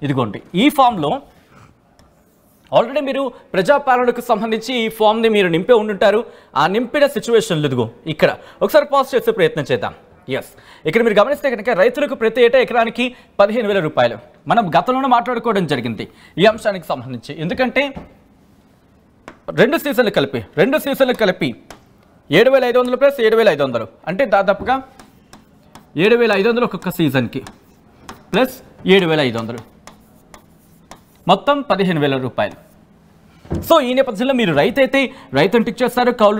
ఇదిగోండి ఈ ఫామ్లో ఆల్రెడీ మీరు ప్రజాపాలనకు సంబంధించి ఈ ఫామ్ని మీరు నింపే ఉండుంటారు. ఆ నింపిన సిచ్యువేషన్లు ఇదిగో ఇక్కడ ఒకసారి పాజ్ చేసే ప్రయత్నం చేద్దాం. ఎస్, ఇక్కడ మీరు గమనిస్తే కనుక రైతులకు ప్రతి ఏటా ఎకరానికి 15,000 రూపాయలు మనం గతంలోనే మాట్లాడుకోవడం జరిగింది ఈ అంశానికి సంబంధించి. ఎందుకంటే రెండు సీజన్లు కలిపి 7,500 ప్లస్ 7,500 అంటే దాదాపుగా 7,500 ఒక్కొక్క సీజన్కి ప్లస్ 7,500 మొత్తం 15,000 రూపాయలు. సో ఈ నేపథ్యంలో మీరు రైతుని టిక్ చేస్తారు, కౌలు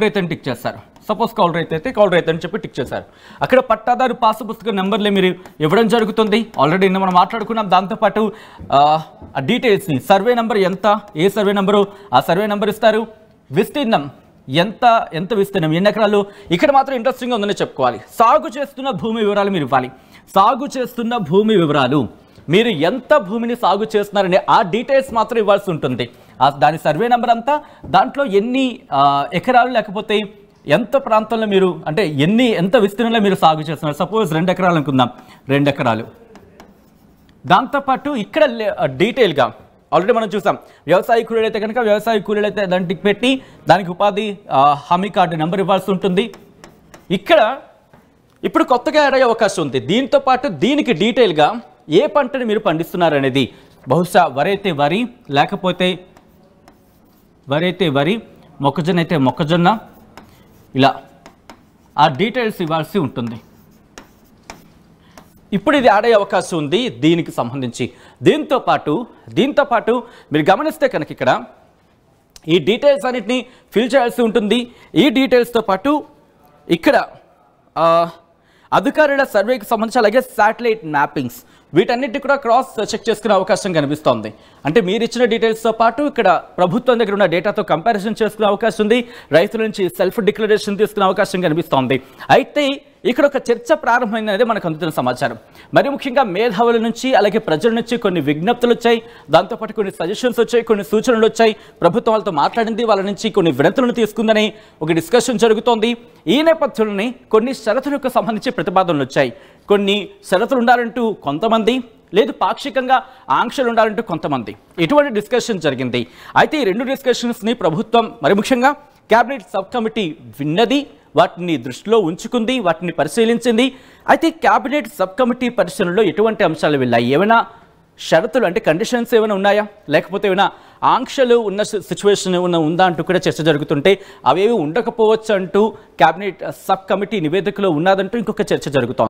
రైతుని టిక్ చేస్తారు. సపోజ్ కౌలు రైతు అని చెప్పి టిక్ చేశారు. అక్కడ పట్టాదారు పాసు పుస్తకం నెంబర్లే మీరు ఇవ్వడం జరుగుతుంది. ఆల్రెడీ నిన్న మనం మాట్లాడుకున్నాం. దాంతోపాటు ఆ డీటెయిల్స్ని సర్వే నెంబర్ ఎంత, ఏ సర్వే నెంబరు ఆ సర్వే నెంబర్ ఇస్తారు. విస్తీర్ణం ఎంత విస్తీర్ణం, ఎన్ని ఎకరాలు. ఇక్కడ మాత్రం ఇంట్రెస్టింగ్గా ఉందని చెప్పుకోవాలి. సాగు చేస్తున్న భూమి వివరాలు మీరు ఇవ్వాలి. సాగు చేస్తున్న భూమి వివరాలు, మీరు ఎంత భూమిని సాగు చేస్తున్నారనే ఆ డీటెయిల్స్ మాత్రం ఇవ్వాల్సి ఉంటుంది. దాని సర్వే నెంబర్ అంతా, దాంట్లో ఎన్ని ఎకరాలు లేకపోతే ఎంత ప్రాంతంలో మీరు అంటే ఎంత విస్తీర్ణంలో మీరు సాగు చేస్తున్నారు. సపోజ్ 2 ఎకరాలు అనుకుందాం, 2 ఎకరాలు. దాంతోపాటు ఇక్కడ డీటెయిల్గా ఆల్రెడీ మనం చూసాం. వ్యవసాయ కూలీలు అయితే కనుక వ్యవసాయ కూలీలు అయితే దానికి పెట్టి దానికి ఉపాధి హామీ కార్డు నెంబర్ ఇవ్వాల్సి ఉంటుంది. ఇక్కడ ఇప్పుడు కొత్తగా యాడ్ అయ్యే అవకాశం ఉంది. దీంతో పాటు దీనికి డీటెయిల్గా ఏ పంటని మీరు పండిస్తున్నారు అనేది, బహుశా వరి అయితే వరి, లేకపోతే వరి, మొక్కజొన్న అయితే మొక్కజొన్న, ఇలా ఆ డీటెయిల్స్ ఇవ్వాల్సి ఉంటుంది. ఇప్పుడు ఇది యాడ్ అయ్యే అవకాశం ఉంది దీనికి సంబంధించి. దీంతో పాటు మీరు గమనిస్తే కనుక ఇక్కడ ఈ డీటెయిల్స్ అన్నిటిని ఫిల్ చేయాల్సి ఉంటుంది. ఈ డీటెయిల్స్తో పాటు ఇక్కడ అధికారుల సర్వేకి సంబంధించి అలాగే శాటిలైట్ మ్యాపింగ్స్ వీటన్నిటి కూడా క్రాస్ చెక్ చేసుకునే అవకాశం కనిపిస్తోంది. అంటే మీరు ఇచ్చిన డీటెయిల్స్తో పాటు ఇక్కడ ప్రభుత్వం దగ్గర ఉన్న డేటాతో కంపారిజన్ చేసుకునే అవకాశం ఉంది. రైతుల నుంచి సెల్ఫ్ డిక్లరేషన్ తీసుకునే అవకాశం కనిపిస్తోంది. అయితే ఇక్కడ ఒక చర్చ ప్రారంభమైనది మనకు అందుతున్న సమాచారం. మరి ముఖ్యంగా మేధావుల నుంచి అలాగే ప్రజల నుంచి కొన్ని విజ్ఞప్తులు వచ్చాయి. దాంతోపాటు కొన్ని సజెషన్స్ వచ్చాయి, కొన్ని సూచనలు వచ్చాయి. ప్రభుత్వం వాళ్ళతో మాట్లాడింది, వాళ్ళ నుంచి కొన్ని వినతులను తీసుకుందని ఒక డిస్కషన్ జరుగుతోంది. ఈ నేపథ్యంలోనే కొన్ని షరతులకు సంబంధించి ప్రతిపాదనలు వచ్చాయి. కొన్ని షరతులు ఉండాలంటూ కొంతమంది, లేదు పాక్షికంగా ఆంక్షలు ఉండాలంటూ కొంతమంది, ఇటువంటి డిస్కషన్ జరిగింది. అయితే ఈ 2 డిస్కషన్స్ని ప్రభుత్వం మరి ముఖ్యంగా క్యాబినెట్ సబ్ కమిటీ విన్నది, వాటిని దృష్టిలో ఉంచుకుంది, వాటిని పరిశీలించింది. అయితే క్యాబినెట్ సబ్ కమిటీ పరిశీలనలో ఎటువంటి అంశాలు వెళ్ళాయి, ఏమైనా షరతులు అంటే కండిషన్స్ ఏమైనా ఉన్నాయా, లేకపోతే ఏమైనా ఆంక్షలు ఉన్న సిచ్యువేషన్ ఏమైనా ఉందా అంటూ కూడా చర్చ జరుగుతుంటే అవేవి ఉండకపోవచ్చు అంటూ క్యాబినెట్ సబ్ కమిటీ నివేదికలో ఉన్నదంటూ ఇంకొక చర్చ జరుగుతోంది.